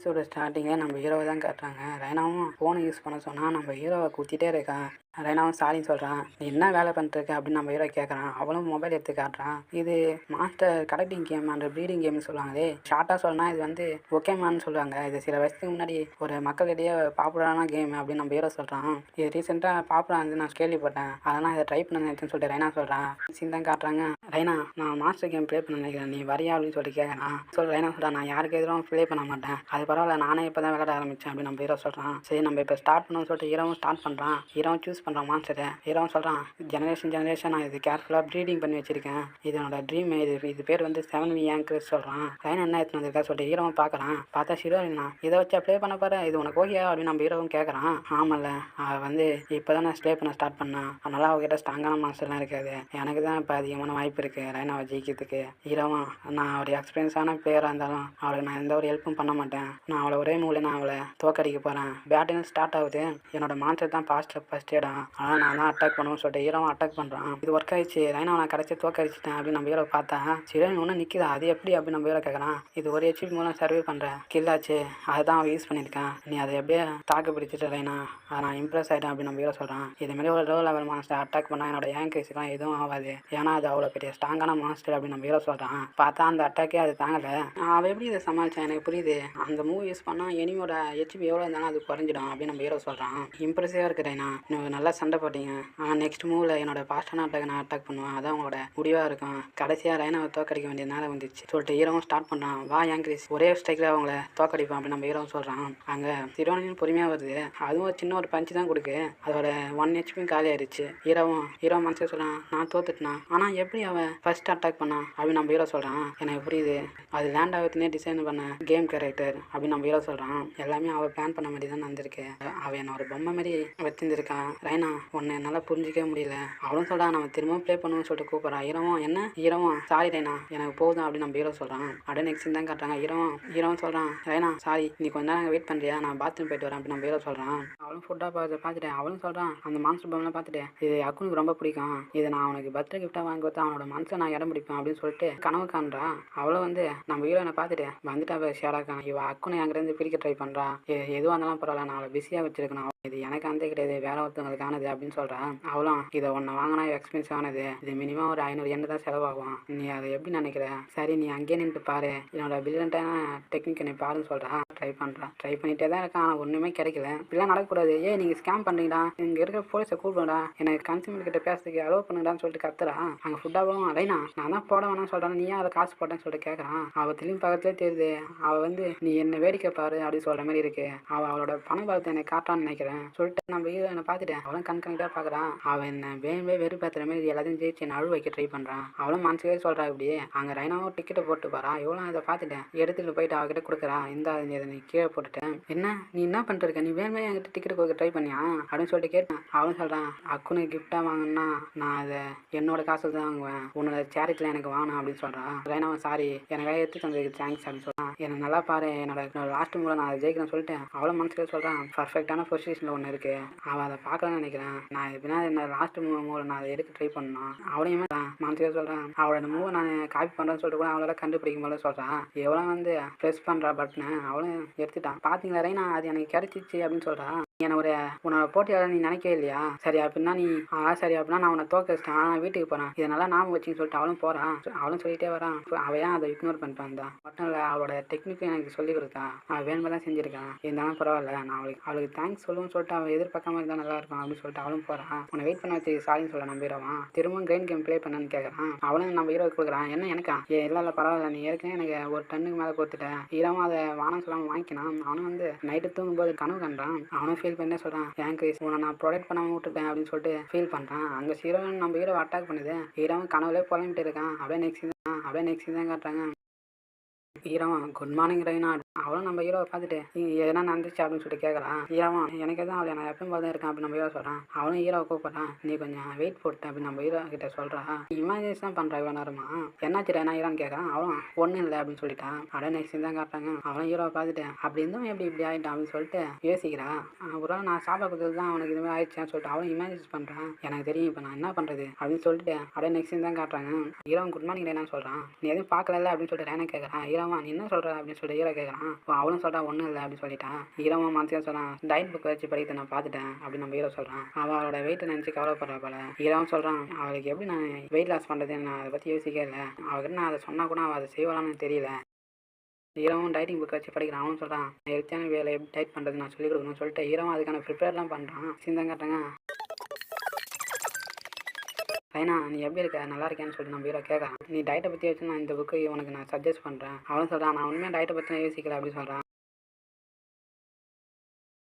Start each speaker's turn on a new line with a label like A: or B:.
A: எபிசோட ஸ்டார்டிங்கே நம்ம ஹீரோவை தான் காட்டுறாங்க. ரைனாவும் ஃபோனை யூஸ் பண்ண சொன்னால் நம்ம ஹீரோவை குத்திட்டே இருக்கான். ரைனாவும் சாரின்னு சொல்கிறான். நீ என்ன வேலை பண்ணிட்டுருக்க அப்படின்னு நம்ம ஹீரோ கேட்குறான். அவளும் மொபைல் எடுத்து காட்டுறான். இது master collecting game and breeding கேம்னு சொல்லுவாங்களே. ஷார்ட்டாக சொல்லணும்னா இது வந்து ஓகேமான்னு சொல்லுவாங்க. இது சில வருஷத்துக்கு முன்னாடி ஒரு மக்களிடையே பாப்புலரான கேம் அப்படின்னு நம்ம ஹீரோ சொல்கிறான். இது ரீசெண்டாக பாப்புலராக வந்து நான் கேள்விப்பட்டேன். அதனால் இதை ட்ரை பண்ண நினைச்சேன்னு சொல்லிட்டு ரைனா சொல்கிறான். சீன் தான் காட்டுறாங்க. ரைனா, நான் மாஸ்டர் கேம் ப்ளே பண்ண நினைக்கிறேன், நீ வரியா அப்படின்னு சொல்லிட்டு கேட்குறான். ரைனா சொல்கிறான், நான் யாருக்கு எதிரும் ப்ளே பண்ண மாட்டேன், அது பரவாயில்ல, நானே இப்போ தான் விளையாட ஆரம்பித்தேன் அப்படின்னு நம்ம ஹீரோ சொல்கிறான். சரி நம்ம இப்போ ஸ்டார்ட் பண்ணணும்னு சொல்லிட்டு ஹீரோவும் ஸ்டார்ட் பண்ணுறான். ஹீரோவும் சூஸ் பண்ணுறான் மாஸ்டரை. ஹீரோவும் சொல்கிறான், ஜெனரேஷன் நான் இது கேர்ஃபுல்லாக ப்ரீடிங் பண்ணி வச்சிருக்கேன், இது என்னோட ட்ரீம், இது பேர் வந்து 7V ஆங்கர்ஸ் சொல்கிறான். ரைனா என்ன எடுத்துன்னு வந்திருக்கா சொல்லிட்டு ஹீரோவும் பார்க்குறான். பார்த்தா ஹீரோயினா இதை வச்சு ப்ளே பண்ண பாரு, இது உனக்கு ஓகே அப்படின்னு நம்ம ஹீரோவும் கேட்குறான். ஆமல்ல, அவள் வந்து இப்போ தான் நான் ப்ளே பண்ண ஸ்டார்ட் பண்ணேன், அதனால் அவகிட்ட ஸ்ட்ராங்கான மாஸ்டர்லாம் இருக்காது, எனக்கு தான் இப்போ அதிகமான வாய்ப்பு இருக்குது ரைனாவை ஜெயிக்கிறதுக்கு. ஹீரோவும், நான் ஒரு எக்ஸ்பீரியன்ஸான பிளேயராக இருந்தாலும் அவளுக்கு நான் எந்த ஒரு ஹெல்ப்பும் பண்ண மாட்டேன், நான் அவளை ஒரே மூலையில் நான் அவளை தோக்கடிக்க போகிறேன், பேட்டிங் ஸ்டார்ட் ஆகுது, என்னோட மாஸ்டர் தான் ஃபர்ஸ்ட் இடம், ஆனால் நான் தான் அட்டாக் பண்ணுவேன்னு சொல்லிட்டு ஹீரோவும் அட்டாக் பண்ணுறான். இது ஒர்க் ஆயிடுச்சு, ரைனாவை நான் கடைசி தோக்கடிச்சிட்டேன் அப்படின்னு நம்ம ஹீரோ பார்த்தா ஹீரோயின் ஒன்றும் நிற்கிதா, அது எப்படி அப்படின்னு நம்ம ஹீரோ கேட்குறான். இது ஒரு HP மூலம் சர்வே பண்ணுறேன் கில்லாச்சு, அதுதான் அவன் யூஸ் பண்ணியிருக்கான், நீ அதை எப்படியே தாக்கு பிடிச்சிட்டு ரைனா, அதை நான் இம்ப்ரெஸ் ஆகிட்டேன் அப்படின்னு நம்ம ஹீரோ சொல்கிறான். இதுமாரி ஒரு லோ லெவல் மாஸ்டர் அட்டாக் பண்ணால் என்னோட ஏங்கேஸ்லாம் எதுவும் ஆகாது, ஏன்னா அது அவ்வளோ பெரிய ஸ்ட்ராங்கான மாஸ்டர் அப்படின்னு நம்ம ஹீரோ சொல்கிறான். பார்த்தா அந்த அட்டாக்கே அது தாங்கலை. அவள் எப்படி இதை சமாளித்தான் எனக்கு புரியுது, அந்த மூவ் யூஸ் பண்ணால் எனியோட HP எவ்வளோ இருந்தாலும் அது குறைஞ்சிடும் அப்படின்னு நம்ம ஹீரோ சொல்கிறான். இம்ப்ரெசிவாக இருக்குது ரைனா, இன்னும் நல்லா சண்டை போட்டீங்க, நெக்ஸ்ட் மூவில் என்னோட பாஸ்டான அட்டாக் நான் அட்டாக் பண்ணுவேன், அதான் உங்களோட முடிவாக இருக்கும், கடைசியாக ரைனாவை தோக்கடிக்க வேண்டிய நேரம் வந்துச்சு சொல்லிட்டு ஹீரோவும் ஸ்டார்ட் பண்ணுறான். வா யாங்கிரிஸ், ஒரே ஸ்ட்ரைக்கில் அவங்கள தோக்கடிப்பான் அப்படின்னு நம்ம ஹீரோவும் சொல்கிறான். அங்கே ஹீரோயின் பொறுமையாக வருது, அதுவும் ஒரு சின்ன ஒரு பஞ்சு தான் கொடுக்கு, அதோட 1 HP காலி ஆயிடுச்சு. ஹீரோ மனசே சொல்கிறான், நான் தோத்துட்டேனா, ஆனால் எப்படி அவன் ஃபர்ஸ்ட் அட்டாக் பண்ணான் அப்படின்னு நம்ம ஹீரோ சொல்கிறான். எனக்கு புரியுது, அது லேண்ட் ஆகிறதுனே டிசைன் பண்ண கேம் கேரக்டர் அப்படின்னு நம்ம ஹீரோ சொல்கிறான். எல்லாமே அவள் பிளான் பண்ண மாதிரி தான் நடந்திருக்கு, அவள் என்ன ஒரு பொம்மை மாதிரி வச்சிருந்துருக்கான். ரைனா, உன்னை என்னால் புரிஞ்சிக்கவே முடியல. அவளும் சொல்கிறான், நம்ம திரும்பவும் ப்ளே பண்ணுவோம்னு சொல்லிட்டு கூப்பிட்றான். ஹீரோவும் சாரி ரைனா, எனக்கு போதும் அப்படின்னு நம்ம ஹீரோ சொல்கிறான். அப்படியே நெக்ஸ்ட் தான் காட்டுறாங்க. ஹீரோவும் சொல்கிறான், ரைனா சாரி, நீ கொஞ்ச நேரம் வெயிட் பண்ணுறியா, நான் பாத்ரூம் போயிட்டு வரேன் அப்படின்னு நம்ம ஹீரோ சொல்கிறான். அவளும் ஃபுட்டாக பார்த்துட்டு அவளும் சொல்கிறான், அந்த மான்ஸ்டர் பொம்மை பார்த்துட்டு இது அக்குனுக்கு ரொம்ப பிடிக்கும், இதை நான் அவனுக்கு பர்த்டே கிஃப்டாக வாங்கி கொடுத்து அவனோட மனசை நான் இடம் பிடிப்பேன் அப்படின்னு சொல்லிட்டு கனவு காண்றான். அவளும் வந்து நம்ம ஹீரோனை பார்த்துட்டு வந்துட்டா ஷேடாக்கான், இவ அக்குனை அங்கேருந்து பிரிக்க ட்ரை பண்ணுறான், எதுவாக இருந்தாலும் பரவாயில்ல, நான் அவளை பிஸியாக வச்சிருக்கணும், இது எனக்கு அந்த கிடையாது, வேற ஒருத்தவங்களுக்கானது அப்படின்னு சொல்கிறான். அவளும், இதை ஒன்று வாங்கினா எக்ஸ்பென்சிவ் ஆனது, இது மினிமம் ஒரு 500 எண்ணெய் தான் செலவாகும், நீ அதை எப்படி நினைக்கிற, சரி நீ அங்கேயே நின்று பாரு, என்னோட பில்லியன்ட்டான டெக்னிக் நீ பாருன்னு சொல்கிறான். ட்ரை பண்ணிகிட்டே தான் இருக்கான், ஆனால் ஒன்றுமே கிடைக்கல. இப்படிலாம் நடக்கக்கூடாது, நீங்கள் ஸ்கேம் பண்ணுறீங்களா, இங்கே இருக்கிற போலீஸை கூப்பிடுடா, எனக்கு கன்சியூமர் கிட்ட பேசுறதுக்கு அலோவ் பண்ணுடான்னு சொல்லிட்டு கத்துறான். அங்கே ஃபுட்டாகவும் ரைனா, நான் தான் போட வேணாம்னு சொல்கிறேன், நீ அதை காசு போட்டேன்னு சொல்லிட்டு கேட்குறான். அவள் திரும்பி பக்கத்துலேயே தெரியுது, அவள் வந்து நீ என்ன வேடிக்கை பாரு அப்படின்னு சொல்கிற மாதிரி இருக்கு, அவளோட பண பலத்தை என்னை காட்டான்னு நினைக்கிறேன் சொல்லிட்டு நம்ம ஹீரோயினை பார்த்துட்டு அவளும் கண்காணிட்டாக பார்க்குறான். அவன் என்ன வேணுமே வெறுப்பேற்றுற மாதிரி எல்லாத்தையும் ஜெயிச்சு என்ன அழுவ வைக்க ட்ரை பண்ணுறான். அவளும் மனசுக்கே சொல்கிறா இப்படியே. அங்கே ரைனாவும் டிக்கெட்டை போட்டு போகிறான். இவளும் அதை பார்த்துட்டேன் எடுத்துகிட்டு போயிட்டு அவகிட்ட கொடுக்குறான். இதை நீ கீழே போட்டுட்டேன், நீ என்ன பண்ணிட்டு இருக்க, நீ வேணுமே என்கிட்ட டிக்கெட் கொடுக்க ட்ரை பண்ணியா அப்படின்னு சொல்லிட்டு கேட்டேன். அவளும் சொல்கிறான், அக்குனு கிஃப்டாக வாங்கினா நான் அதை என்னோட காசு தான் வாங்குவேன், உன்னோட சேரிட்டியில் எனக்கு வாங்கணும் அப்படின்னு சொல்கிறான். ரைனாவும் சாரி, எனக்காக எடுத்து தந்ததுக்கு தேங்க்ஸ் அப்படின்னு சொல்கிறான். எனக்கு நல்லா பாரு, என்னோட லாஸ்ட் மூலம் நான் அதை ஜெயிக்கிறேன்னு சொல்லிட்டு அவளும் மனசுக்கே சொல்கிறான். பர்ஃபெக்டான பொசிஷனில் ஒன்று இருக்குது, அவள் அதை பார்க்கலான்னு நினைக்கிறேன், நான் எப்படின்னா என்ன லாஸ்ட் மூவ் நான் அதை எடுக்க ட்ரை பண்ணணும், அவளையுமே மனசுக்கே சொல்கிறேன். அவளோட மூவை நான் காப்பி பண்ணுறேன்னு சொல்லிட்டு கூட அவளால் கண்டுபிடிக்கும் போல சொல்கிறான். எவ்வளோ வந்து ப்ரெஸ் பண்ணுறா பட்டனை அவளும் எடுத்துட்டான். பார்த்தீங்களா ரைனா, அது எனக்கு கிடைச்சிச்சு அப்படின்னு சொல்கிறான். என்ன உன்னோட போட்டியாளர் நீ நினைக்கவே இல்லையா, சரி அப்படின்னா நான் உன்னை தோக்கடிச்சிட்டேன், நான் வீட்டுக்கு போகிறேன், இதனால நாம வச்சுன்னு சொல்லிட்டு அவளும் போகிறான். அவளும் சொல்லிட்டே வரான். அவன் அதை இக்னோர் பண்ணிட்டு வந்தான். மட்டும் இல்லை, அவளோட டெக்னிக்கும் எனக்கு சொல்லி கொடுத்தா, அவன் வேணுமே தான் செஞ்சுருக்கான், இருந்தாலும் பரவாயில்ல, நான் அவளுக்கு தேங்க்ஸ் சொல்லுன்னு சொல்லிட்டு அவள் எதிர்பார்க்காம இருந்தால் நல்லா இருக்கும் அப்படின்னு சொல்லிட்டு அவளும் போகிறான். உன்னை வெயிட் பண்ண வச்சு சாரின்னு சொல்ல நம்பிடுவான். திரும்பவும் கிரைண்ட் கேம் ப்ளே பண்ணான்னு கேட்குறான். அவளும் நம்ம ஹீரோக்கு கொடுக்குறான். என்ன எனக்கா, இல்லை பரவாயில்ல, நீ ஏற்கனவே எனக்கு ஒரு டன்னுக்கு மேலே கொடுத்துட்டேன், ஹீரோவும் அதை வானம் சொல்லாமல் வாங்கிக்கினான். அவனும் வந்து நைட்டு தூங்கும்போது கனவு கண்டான். அவனும் ஃபீல் பண்ணே சொல்கிறான், உன்னை நான் ப்ரொடெக்ட் பண்ணாமல் விட்டுட்டேன் அப்படின்னு சொல்லிட்டு ஃபீல் பண்ணுறான். அங்கே ஹீரோயின் நம்ம ஹீரோ அட்டாக் பண்ணுது. ஹீரோவும் கனவுலேயே புலம்பிட்டு இருக்கான். அப்படியே நெக்ஸ்ட் தான் காட்டுறாங்க. ஹீரோவன், குட் மார்னிங் ரைனா. அவளும் நம்ம ஹீரோவை பார்த்துட்டு எதனா நடந்துச்சு அப்படின்னு சொல்லிட்டு கேட்குறான். ஹீரோவன், எனக்கு தான் அவளை நான் எப்பவும் போதும் இருக்கேன் அப்படின்னு நம்ம ஹீரோ சொல்கிறான். அவனும் ஹீரோவை கூப்பிட்றான். நீ கொஞ்சம் வெயிட் போட்டு அப்படின்னு நம்ம ஹீரோ கிட்ட சொல்கிறான். இமேஜினேஷன் தான் பண்ணுறான் இவ்வளோ நேரமா, என்னாச்சு ரைனா ஹீரோன்னு கேட்குறான். அவளும் ஒன்றும் இல்லை அப்படின்னு சொல்லிட்டான். அப்படியே நெக்ஸ்ட் தான் காட்டுறாங்க. அவனும் ஹீரோவை பார்த்துட்டு அப்படி இருந்தும் இப்படி ஆகிட்டான் அப்படின்னு சொல்லிட்டு யோசிக்கிறான். ஒரு நான் சாப்பிட கொடுத்தது தான் அவனுக்கு இதுமாதிரி ஆயிடுச்சான்னு சொல்லிட்டு அவனும் இமேஜின் பண்ணுறான். எனக்கு தெரியும் இப்போ நான் என்ன பண்ணுறது அப்படின்னு சொல்லிட்டு அப்படியே நெக்ஸ்ட் தான் காட்டுறாங்க. ஹீரோவன் குட் மார்னிங் ரைனான்னு சொல்கிறான். நீ எதுவும் பார்க்கல அப்படின்னு சொல்லிட்டு ரைனா கேட்குறான். ஹீரோவன், நீ என்ன சொல்கிற அப்படின்னு சொல்லிட்டு ஹீரோ கேட்குறான். சொல்கிறான். இப்போ அவளும் சொல்கிறான் ஒன்றும் இல்லை அப்படின்னு சொல்லிட்டான். ஹீரோவும் மனசில் சொல்கிறான் டயட் புக் வச்சு படிக்கிறத நான் பார்த்துட்டேன் அப்படின்னு நம்ம ஹீரோ சொல்கிறான். அவளோட வெயிட்டை நினச்சி கவலைப்படுறா போல. ஹீரோவும் சொல்கிறான் அவளுக்கு எப்படி நான் வெயிட் லாஸ் பண்ணுறதுன்னு நான் அதை பற்றி யோசிக்கவே இல்லை. அவகிட்ட நான் அதை சொன்னால் கூட அவள் அதை செய்வாளான்னு தெரியல. ஹீரோவும் டைட்டிங் புக் வச்சு படிக்கிறான். அவனும் சொல்கிறான் ஹெல்த்தியான வேலை எப்படி டைட் பண்ணுறது நான் சொல்லிக் கொடுக்கணும்னு சொல்லிட்டு ஹீரோவும் அதுக்கான ப்ரிப்பேர்லாம் பண்ணுறான். சிந்தம் காட்டுறாங்க. ரைனா நீ எப்படி இருக்க நல்லா இருக்கேன்னு சொல்லிட்டு நம்ம ஹீரோ கேட்குறான். நீ டயட்டை பற்றி வச்சு நான் இந்த புக்கு உனக்கு நான் சஜஸ்ட் பண்ணுறேன். அவனும் சொல்கிறான் நான் உண்மையாக டயட்டை பற்றி யோசிக்கல அப்படின்னு சொல்கிறான்.